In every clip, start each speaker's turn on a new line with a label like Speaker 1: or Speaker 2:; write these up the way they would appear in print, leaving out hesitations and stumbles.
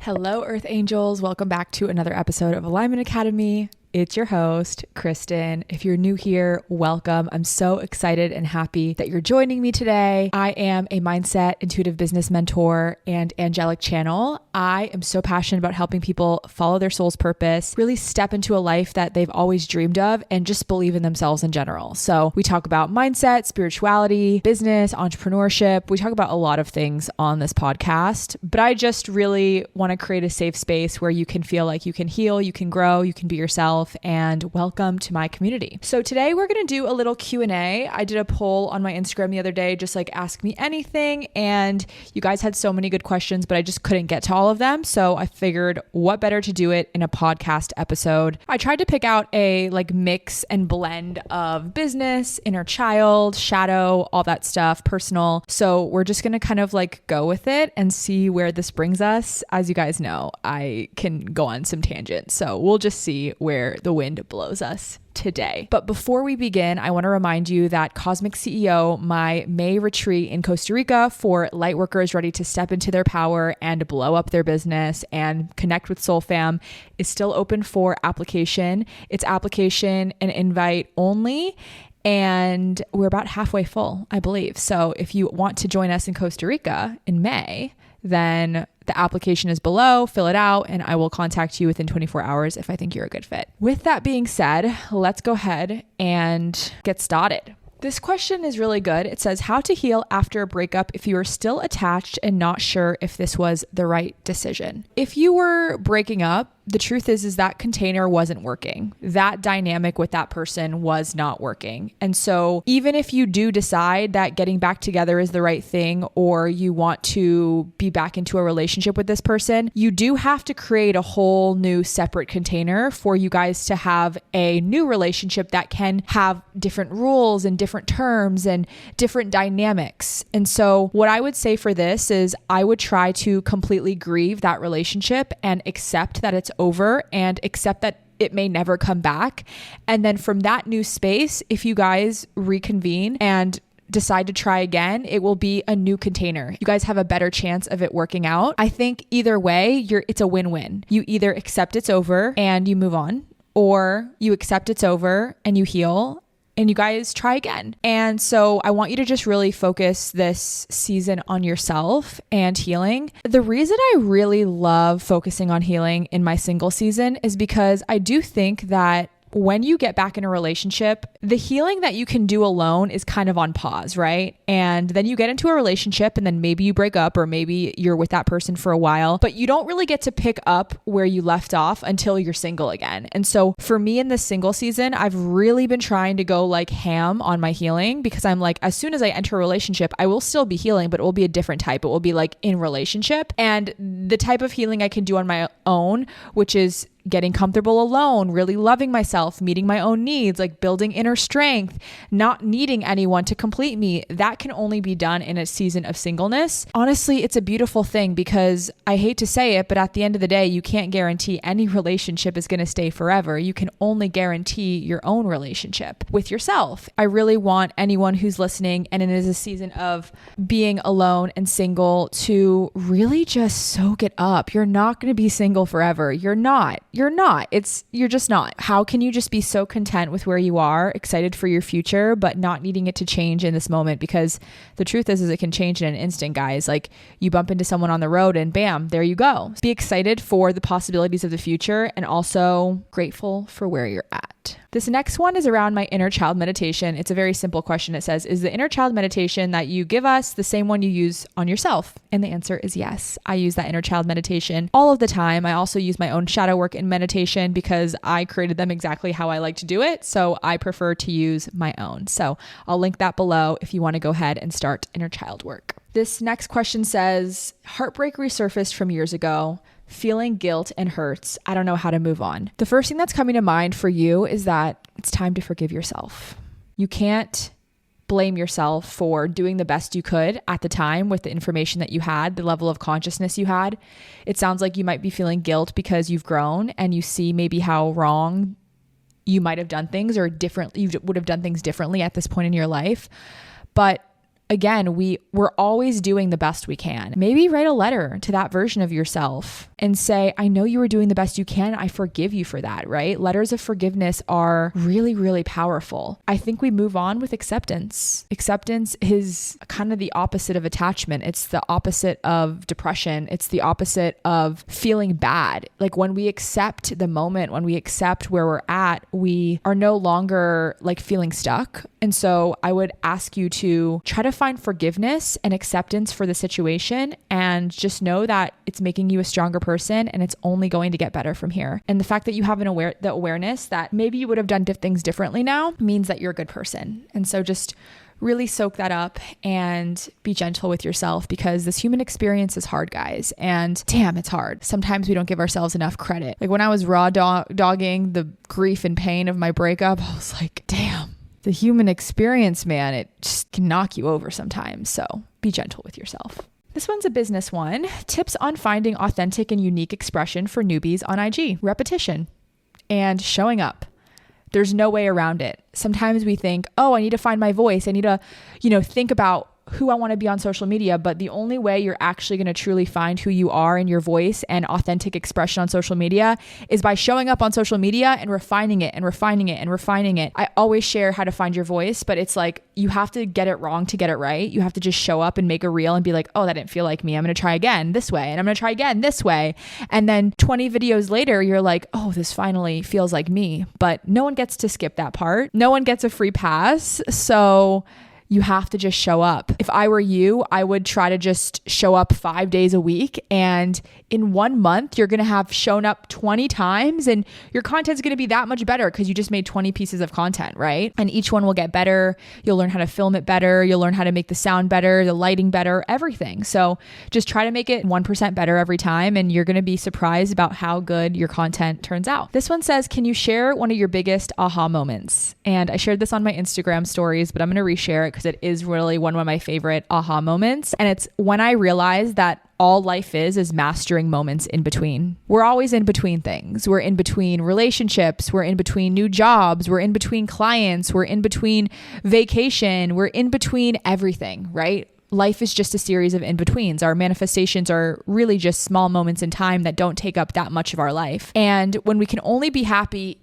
Speaker 1: Hello, Earth Angels. Welcome back to another episode of Alignment Academy. It's your host, Kristen. If you're new here, welcome. I'm so excited and happy that you're joining me today. I am a mindset, intuitive business mentor, and angelic channel. I am so passionate about helping people follow their soul's purpose, really step into a life that they've always dreamed of, and just believe in themselves in general. So we talk about mindset, spirituality, business, entrepreneurship. We talk about a lot of things on this podcast, but I just really want to create a safe space where you can feel like you can heal, you can grow, you can be yourself, and welcome to my community. So today we're going to do a little Q&A. I did a poll on my Instagram the other day, just like ask me anything. And you guys had so many good questions, but I just couldn't get to all of them. So I figured what better to do it in a podcast episode. I tried to pick out a mix and blend of business, inner child, shadow, all that stuff, personal. So we're just going to kind of go with it and see where this brings us. As you guys know, I can go on some tangents. So we'll just see where the wind blows us today. But before we begin, I want to remind you that Cosmic CEO, my May retreat in Costa Rica for light workers ready to step into their power and blow up their business and connect with Soul Fam, is still open for application. It's application and invite only. And we're about halfway full, I believe. So if you want to join us in Costa Rica in May, then the application is below, fill it out, and I will contact you within 24 hours if I think you're a good fit. With that being said, let's go ahead and get started. This question is really good. It says, how to heal after a breakup if you are still attached and not sure if this was the right decision. If you were breaking up, the truth is that container wasn't working. That dynamic with that person was not working. And so even if you do decide that getting back together is the right thing, or you want to be back into a relationship with this person, you do have to create a whole new separate container for you guys to have a new relationship that can have different rules and different terms and different dynamics. And so what I would say for this is I would try to completely grieve that relationship and accept that it's over and accept that it may never come back. And then from that new space, if you guys reconvene and decide to try again, it will be a new container. You guys have a better chance of it working out. I think either way, it's a win-win. You either accept it's over and you move on, or you accept it's over and you heal and you guys try again. And so I want you to just really focus this season on yourself and healing. The reason I really love focusing on healing in my single season is because I do think that when you get back in a relationship, the healing that you can do alone is kind of on pause, right? And then you get into a relationship and then maybe you break up, or maybe you're with that person for a while, but you don't really get to pick up where you left off until you're single again. And so for me in this single season, I've really been trying to go ham on my healing, because I'm as soon as I enter a relationship, I will still be healing, but it will be a different type. It will be in relationship. And the type of healing I can do on my own, which is getting comfortable alone, really loving myself, meeting my own needs, building inner strength, not needing anyone to complete me. That can only be done in a season of singleness. Honestly, it's a beautiful thing, because I hate to say it, but at the end of the day, you can't guarantee any relationship is going to stay forever. You can only guarantee your own relationship with yourself. I really want anyone who's listening and it is a season of being alone and single to really just soak it up. You're not going to be single forever. You're not. You're just not. How can you just be so content with where you are, excited for your future, but not needing it to change in this moment? Because the truth is it can change in an instant, guys. You bump into someone on the road and bam, there you go. Be excited for the possibilities of the future and also grateful for where you're at. This next one is around my inner child meditation. It's a very simple question. It says, is the inner child meditation that you give us the same one you use on yourself? And the answer is yes. I use that inner child meditation all of the time. I also use my own shadow work in meditation because I created them exactly how I like to do it. So I prefer to use my own. So I'll link that below if you want to go ahead and start inner child work. This next question says, heartbreak resurfaced from years ago. Feeling guilt and hurts. I don't know how to move on. The first thing that's coming to mind for you is that it's time to forgive yourself. You can't blame yourself for doing the best you could at the time with the information that you had, the level of consciousness you had. It sounds like you might be feeling guilt because you've grown and you see maybe how wrong you might have done things, or you would have done things differently at this point in your life. But again, we're always doing the best we can. Maybe write a letter to that version of yourself and say, I know you were doing the best you can. I forgive you for that, right? Letters of forgiveness are really, really powerful. I think we move on with acceptance. Acceptance is kind of the opposite of attachment. It's the opposite of depression. It's the opposite of feeling bad. Like when we accept the moment, when we accept where we're at, we are no longer like feeling stuck. And so I would ask you to try to find forgiveness and acceptance for the situation and just know that it's making you a stronger person and it's only going to get better from here. And the fact that you have the awareness that maybe you would have done things differently now means that you're a good person. And so just really soak that up and be gentle with yourself, because this human experience is hard, guys. And damn, it's hard. Sometimes we don't give ourselves enough credit. Like when I was raw dogging the grief and pain of my breakup, I was like, damn, the human experience, man, it just can knock you over sometimes. So be gentle with yourself. This one's a business one. Tips on finding authentic and unique expression for newbies on IG. Repetition and showing up. There's no way around it. Sometimes we think, oh, I need to find my voice. I need to, think about who I want to be on social media. But the only way you're actually going to truly find who you are and your voice and authentic expression on social media is by showing up on social media and refining it and refining it and refining it. I always share how to find your voice, but it's like, you have to get it wrong to get it right. You have to just show up and make a reel and be like, oh, that didn't feel like me. I'm going to try again this way. And I'm going to try again this way. And then 20 videos later, you're like, oh, this finally feels like me. But no one gets to skip that part. No one gets a free pass. So you have to just show up. If I were you, I would try to just show up 5 days a week. And in 1 month, you're going to have shown up 20 times and your content's going to be that much better because you just made 20 pieces of content, right? And each one will get better. You'll learn how to film it better. You'll learn how to make the sound better, the lighting better, everything. So just try to make it 1% better every time. And you're going to be surprised about how good your content turns out. This one says, can you share one of your biggest aha moments? And I shared this on my Instagram stories, but I'm going to reshare it because it is really one of my favorite aha moments. And it's when I realized that all life is mastering moments in between. We're always in between things. We're in between relationships. We're in between new jobs. We're in between clients. We're in between vacation. We're in between everything, right? Life is just a series of in-betweens. Our manifestations are really just small moments in time that don't take up that much of our life. And when we can only be happy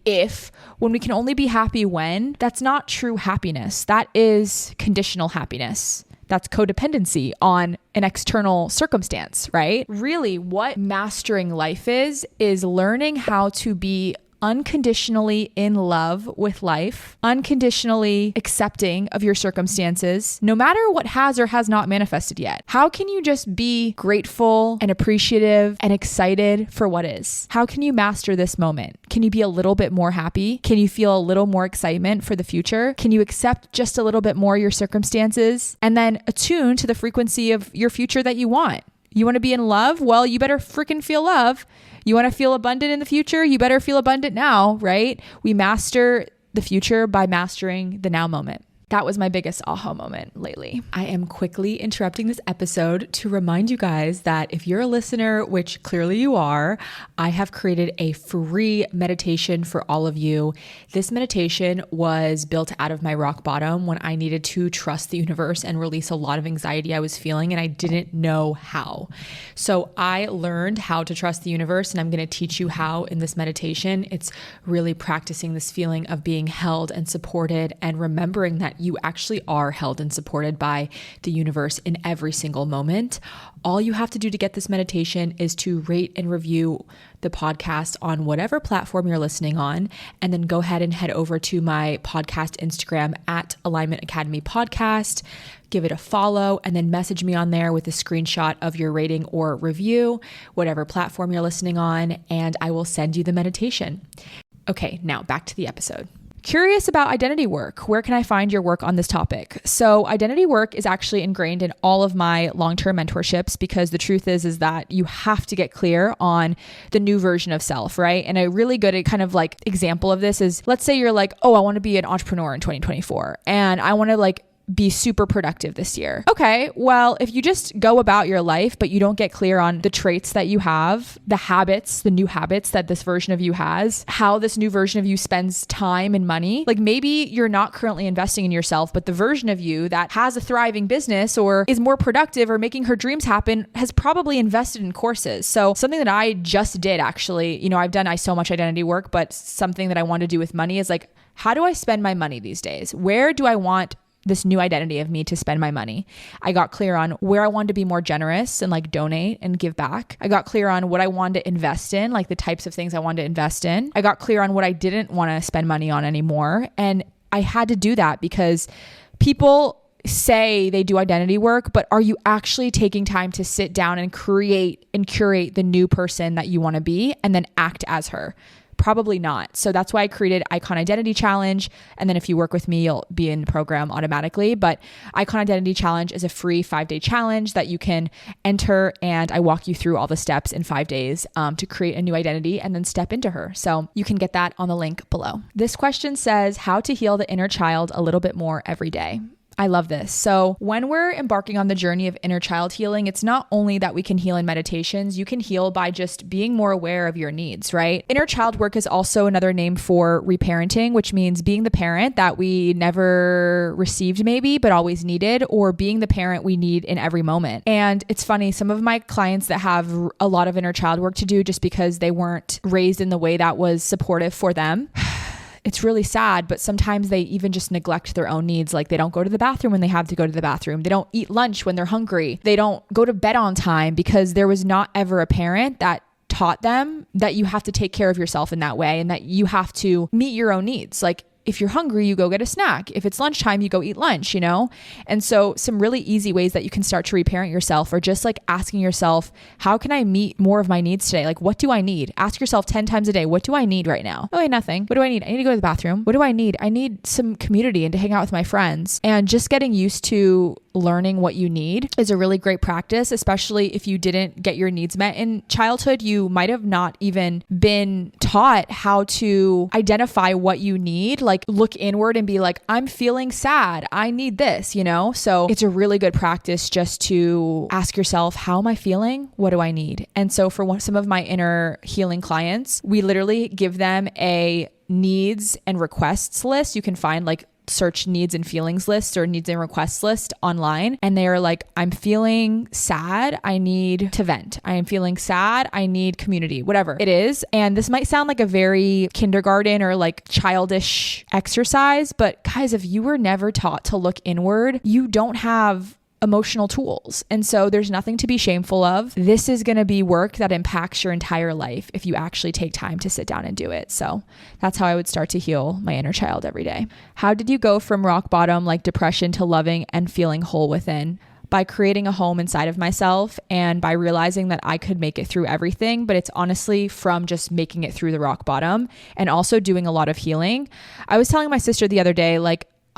Speaker 1: when we can only be happy when, that's not true happiness. That is conditional happiness. That's codependency on an external circumstance, right? Really, what mastering life is learning how to be unconditionally in love with life, unconditionally accepting of your circumstances, no matter what has or has not manifested yet. How can you just be grateful and appreciative and excited for what is? How can you master this moment? Can you be a little bit more happy? Can you feel a little more excitement for the future? Can you accept just a little bit more your circumstances and then attune to the frequency of your future that you want? You want to be in love? Well, you better freaking feel love. You want to feel abundant in the future? You better feel abundant now, right? We master the future by mastering the now moment. That was my biggest aha moment lately. I am quickly interrupting this episode to remind you guys that if you're a listener, which clearly you are, I have created a free meditation for all of you. This meditation was built out of my rock bottom when I needed to trust the universe and release a lot of anxiety I was feeling, and I didn't know how. So I learned how to trust the universe, and I'm going to teach you how in this meditation. It's really practicing this feeling of being held and supported and remembering that you actually are held and supported by the universe in every single moment. All you have to do to get this meditation is to rate and review the podcast on whatever platform you're listening on, and then go ahead and head over to my podcast Instagram at Alignment Academy Podcast, give it a follow, and then message me on there with a screenshot of your rating or review, whatever platform you're listening on, and I will send you the meditation. Okay, now back to the episode. Curious about identity work. Where can I find your work on this topic? So identity work is actually ingrained in all of my long-term mentorships, because the truth is that you have to get clear on the new version of self, right? And a really good kind of like example of this is, let's say you're like, oh, I want to be an entrepreneur in 2024 and I want to like be super productive this year. Okay, well, if you just go about your life, but you don't get clear on the traits that you have, the habits, the new habits that this version of you has, how this new version of you spends time and money, like maybe you're not currently investing in yourself, but the version of you that has a thriving business or is more productive or making her dreams happen has probably invested in courses. So something that I just did actually, I've done so much identity work, but something that I want to do with money is like, how do I spend my money these days? Where do I want this new identity of me to spend my money? I got clear on where I wanted to be more generous and like donate and give back. I got clear on what I wanted to invest in, like the types of things I wanted to invest in. I got clear on what I didn't want to spend money on anymore. And I had to do that because people say they do identity work, but are you actually taking time to sit down and create and curate the new person that you want to be and then act as her? Probably not. So that's why I created Icon Identity Challenge. And then if you work with me, you'll be in the program automatically. But Icon Identity Challenge is a free 5-day challenge that you can enter. And I walk you through all the steps in 5 days to create a new identity and then step into her. So you can get that on the link below. This question says how to heal the inner child a little bit more every day. I love this. So when we're embarking on the journey of inner child healing, it's not only that we can heal in meditations, you can heal by just being more aware of your needs, right? Inner child work is also another name for reparenting, which means being the parent that we never received maybe, but always needed, or being the parent we need in every moment. And it's funny, some of my clients that have a lot of inner child work to do just because they weren't raised in the way that was supportive for them. It's really sad, but sometimes they even just neglect their own needs. Like they don't go to the bathroom when they have to go to the bathroom. They don't eat lunch when they're hungry. They don't go to bed on time because there was not ever a parent that taught them that you have to take care of yourself in that way and that you have to meet your own needs. Like if you're hungry, you go get a snack. If it's lunchtime, you go eat lunch, And so some really easy ways that you can start to reparent yourself are just like asking yourself, how can I meet more of my needs today? Like, what do I need? Ask yourself 10 times a day, what do I need right now? Oh, nothing. What do I need? I need to go to the bathroom. What do I need? I need some community and to hang out with my friends. And just getting used to learning what you need is a really great practice, especially if you didn't get your needs met in childhood. You might have not even been taught how to identify what you need, like look inward and be like, I'm feeling sad. I need this, So it's a really good practice just to ask yourself, how am I feeling? What do I need? And so for some of my inner healing clients, we literally give them a needs and requests list. You can find search needs and feelings lists or needs and requests list online. And they are like, I'm feeling sad. I need to vent. I am feeling sad. I need community, whatever it is. And this might sound like a very kindergarten or childish exercise, but guys, if you were never taught to look inward, you don't have emotional tools. And so there's nothing to be shameful of. This is going to be work that impacts your entire life if you actually take time to sit down and do it. So that's how I would start to heal my inner child every day. How did you go from rock bottom, like depression, to loving and feeling whole within? By creating a home inside of myself and by realizing that I could make it through everything, but it's honestly from just making it through the rock bottom and also doing a lot of healing. I was telling my sister the other day,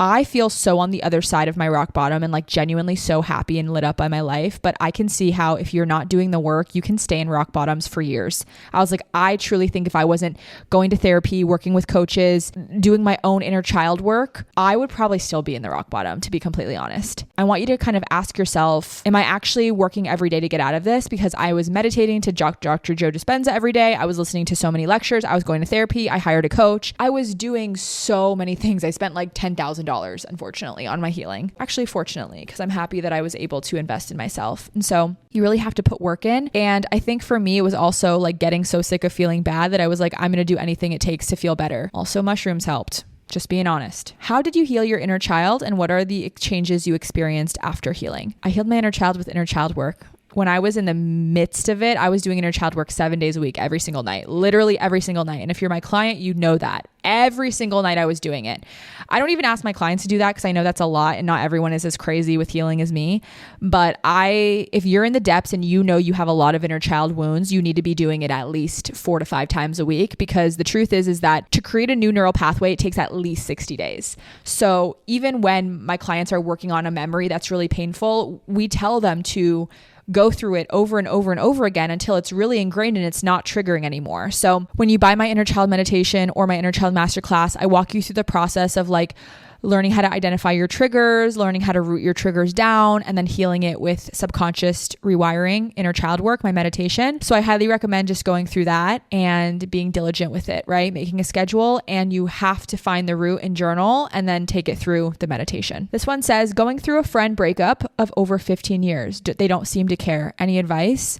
Speaker 1: I feel so on the other side of my rock bottom and genuinely so happy and lit up by my life. But I can see how if you're not doing the work, you can stay in rock bottoms for years. I was like, I truly think if I wasn't going to therapy, working with coaches, doing my own inner child work, I would probably still be in the rock bottom, to be completely honest. I want you to kind of ask yourself, am I actually working every day to get out of this? Because I was meditating to Dr. Joe Dispenza every day. I was listening to so many lectures. I was going to therapy. I hired a coach. I was doing so many things. I spent $10,000 unfortunately on my healing. Actually, fortunately, because I'm happy that I was able to invest in myself. And so you really have to put work in. And I think for me, it was also getting so sick of feeling bad that I was like, I'm going to do anything it takes to feel better. Also, mushrooms helped. Just being honest. How did you heal your inner child and what are the changes you experienced after healing? I healed my inner child with inner child work. When I was in the midst of it, I was doing inner child work 7 days a week, every single night, literally every single night. And if you're my client, you know that every single night I was doing it. I don't even ask my clients to do that because I know that's a lot and not everyone is as crazy with healing as me. But if you're in the depths and you know you have a lot of inner child wounds, you need to be doing it at least 4 to 5 times a week, because the truth is that to create a new neural pathway, it takes at least 60 days. So even when my clients are working on a memory that's really painful, we tell them to go through it over and over and over again until it's really ingrained and it's not triggering anymore. So when you buy my inner child meditation or my inner child masterclass, I walk you through the process of learning how to identify your triggers, learning how to root your triggers down, and then healing it with subconscious rewiring, inner child work, my meditation. So I highly recommend just going through that and being diligent with it, right? Making a schedule, and you have to find the root and journal and then take it through the meditation. This one says, going through a friend breakup of over 15 years. They don't seem to care. Any advice?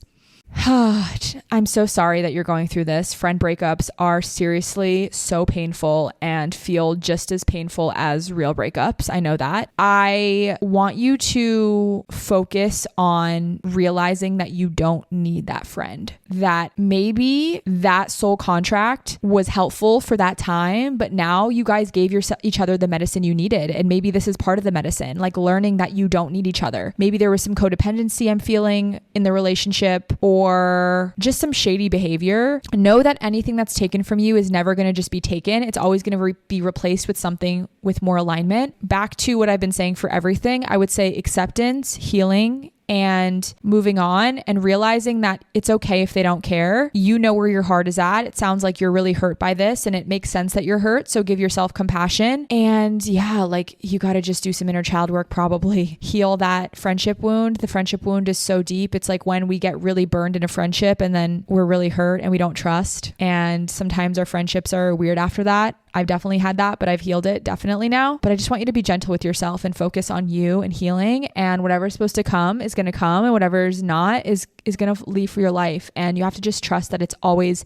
Speaker 1: I'm so sorry that you're going through this. Friend breakups are seriously so painful and feel just as painful as real breakups. I know that. I want you to focus on realizing that you don't need that friend. That maybe that soul contract was helpful for that time, but now you guys gave each other the medicine you needed. And maybe this is part of the medicine, like learning that you don't need each other. Maybe there was some codependency I'm feeling in the relationship, or just some shady behavior. Know that anything that's taken from you is never going to just be taken. It's always going to be replaced with something with more alignment. Back to what I've been saying for everything, I would say acceptance, healing, and moving on, and realizing that it's okay if they don't care. You know where your heart is at. It sounds like you're really hurt by this, and it makes sense that you're hurt. So give yourself compassion. And yeah, like you got to just do some inner child work, probably heal that friendship wound. The friendship wound is so deep. It's like when we get really burned in a friendship and then we're really hurt and we don't trust. And sometimes our friendships are weird after that. I've definitely had that, but I've healed it definitely now. But I just want you to be gentle with yourself and focus on you and healing, and whatever's supposed to come is going to come, and whatever's not is going to leave for your life. And you have to just trust that it's always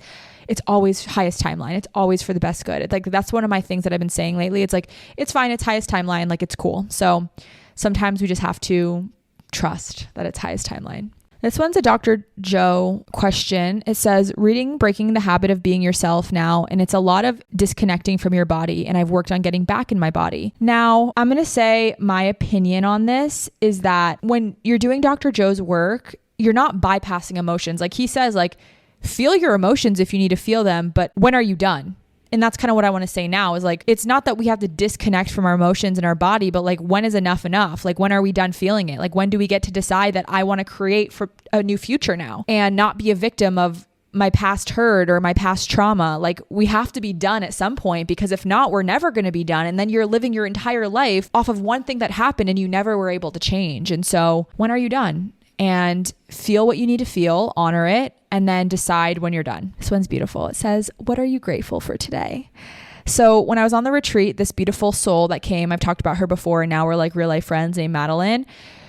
Speaker 1: highest timeline. It's always for the best good. It's like, that's one of my things that I've been saying lately. It's like, it's fine. It's highest timeline. Like it's cool. So sometimes we just have to trust that it's highest timeline. This one's a Dr. Joe question. It says, reading Breaking the Habit of Being Yourself now, and it's a lot of disconnecting from your body, and I've worked on getting back in my body. Now, I'm going to say my opinion on this is that when you're doing Dr. Joe's work, you're not bypassing emotions. Like he says, like, feel your emotions if you need to feel them, but when are you done? And that's kind of what I want to say now is like, it's not that we have to disconnect from our emotions and our body, but like, when is enough enough? Like, when are we done feeling it? Like, when do we get to decide that I want to create for a new future now and not be a victim of my past hurt or my past trauma? Like, we have to be done at some point, because if not, we're never going to be done. And then you're living your entire life off of one thing that happened and you never were able to change. And so when are you done? And feel what you need to feel, honor it, and then decide when you're done. This one's beautiful. It says, what are you grateful for today? So when I was on the retreat, this beautiful soul that came, I've talked about her before, and now we're like real life friends, named Madeline.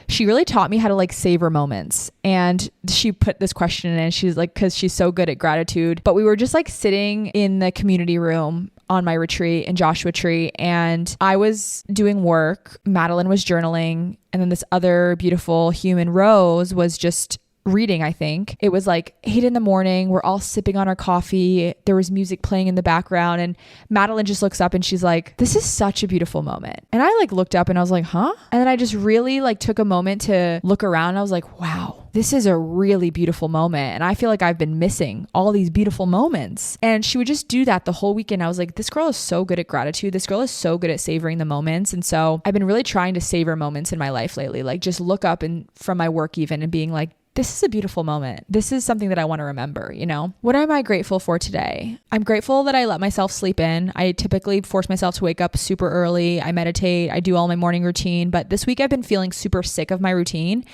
Speaker 1: She really taught me how to like savor moments. And she put this question in, and she's like, cause she's so good at gratitude, but we were just like sitting in the community room on my retreat in Joshua Tree, and I was doing work. Madeline was journaling. And then this other beautiful human, Rose, was just reading, I think. It was like 8 a.m. We're all sipping on our coffee. There was music playing in the background, and Madeline just looks up and she's like, this is such a beautiful moment. And I like looked up and I was like, huh? And then I just really like took a moment to look around. I was like, wow, this is a really beautiful moment. And I feel like I've been missing all these beautiful moments. And she would just do that the whole weekend. I was like, this girl is so good at gratitude. This girl is so good at savoring the moments. And so I've been really trying to savor moments in my life lately. Like just look up and from my work even and being like, this is a beautiful moment. This is something that I want to remember, you know? What am I grateful for today? I'm grateful that I let myself sleep in. I typically force myself to wake up super early. I meditate. I do all my morning routine. But this week I've been feeling super sick of my routine.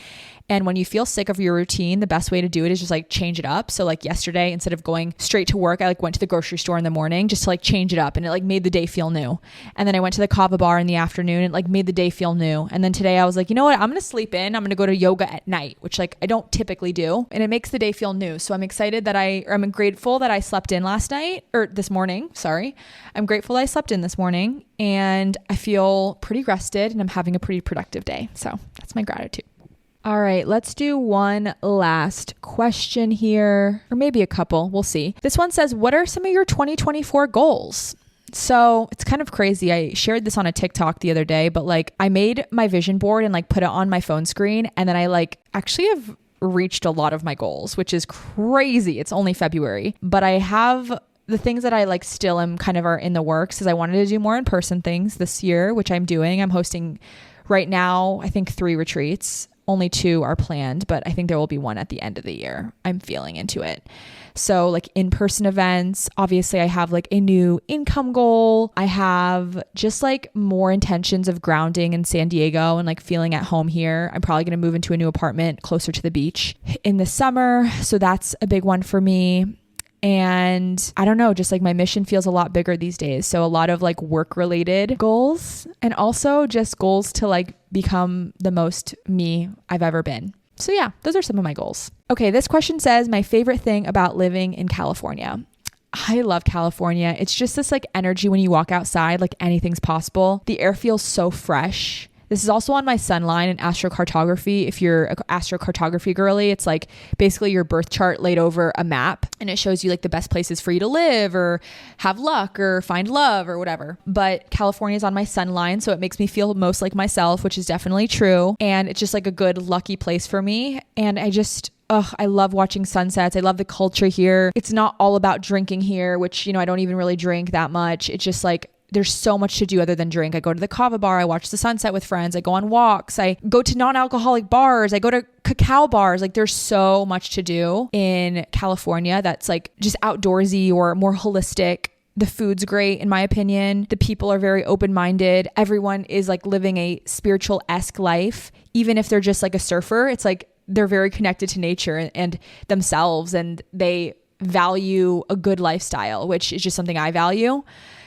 Speaker 1: And when you feel sick of your routine, the best way to do it is just like change it up. So like yesterday, instead of going straight to work, I like went to the grocery store in the morning just to like change it up, and it like made the day feel new. And then I went to the kava bar in the afternoon, and like made the day feel new. And then today I was like, you know what? I'm going to sleep in. I'm going to go to yoga at night, which like I don't typically do. And it makes the day feel new. So I'm excited that I'm grateful that I slept in last night or this morning. Sorry. I'm grateful that I slept in this morning, and I feel pretty rested, and I'm having a pretty productive day. So that's my gratitude. All right, let's do one last question here, or maybe a couple. We'll see. This one says, what are some of your 2024 goals? So it's kind of crazy. I shared this on a TikTok the other day, but like I made my vision board and like put it on my phone screen. And then I like actually have reached a lot of my goals, which is crazy. It's only February, but I have the things that I like still am kind of are in the works, is I wanted to do more in-person things this year, which I'm doing. I'm hosting right now, I think 3 retreats. Only 2 are planned, but I think there will be one at the end of the year. I'm feeling into it. So like in-person events, obviously I have like a new income goal. I have just like more intentions of grounding in San Diego and like feeling at home here. I'm probably going to move into a new apartment closer to the beach in the summer. So that's a big one for me. And I don't know, just like my mission feels a lot bigger these days. So a lot of like work related goals and also just goals to like become the most me I've ever been. So yeah, those are some of my goals. Okay, this question says, my favorite thing about living in California. I love California. It's just this like energy when you walk outside, like anything's possible. The air feels so fresh. This is also on my sunline in astrocartography. If you're an astrocartography girly, it's like basically your birth chart laid over a map and it shows you like the best places for you to live or have luck or find love or whatever. But California is on my sunline, so it makes me feel most like myself, which is definitely true. And it's just like a good, lucky place for me. And I love watching sunsets. I love the culture here. It's not all about drinking here, which, I don't even really drink that much. It's just like, there's so much to do other than drink. I go to the kava bar. I watch the sunset with friends. I go on walks. I go to non-alcoholic bars. I go to cacao bars. Like there's so much to do in California that's like just outdoorsy or more holistic. The food's great in my opinion. The people are very open-minded. Everyone is like living a spiritual-esque life. Even if they're just like a surfer, it's like they're very connected to nature and themselves, and they value a good lifestyle, which is just something I value.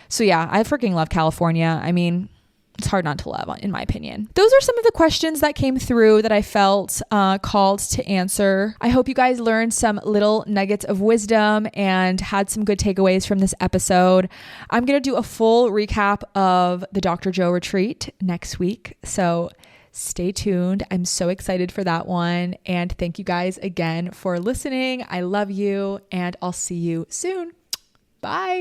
Speaker 1: So yeah, I freaking love California. I mean, it's hard not to love, in my opinion. Those are some of the questions that came through that I felt called to answer. I hope you guys learned some little nuggets of wisdom and had some good takeaways from this episode. I'm going to do a full recap of the Dr. Joe retreat next week. So stay tuned. I'm so excited for that one. And thank you guys again for listening. I love you and I'll see you soon. Bye.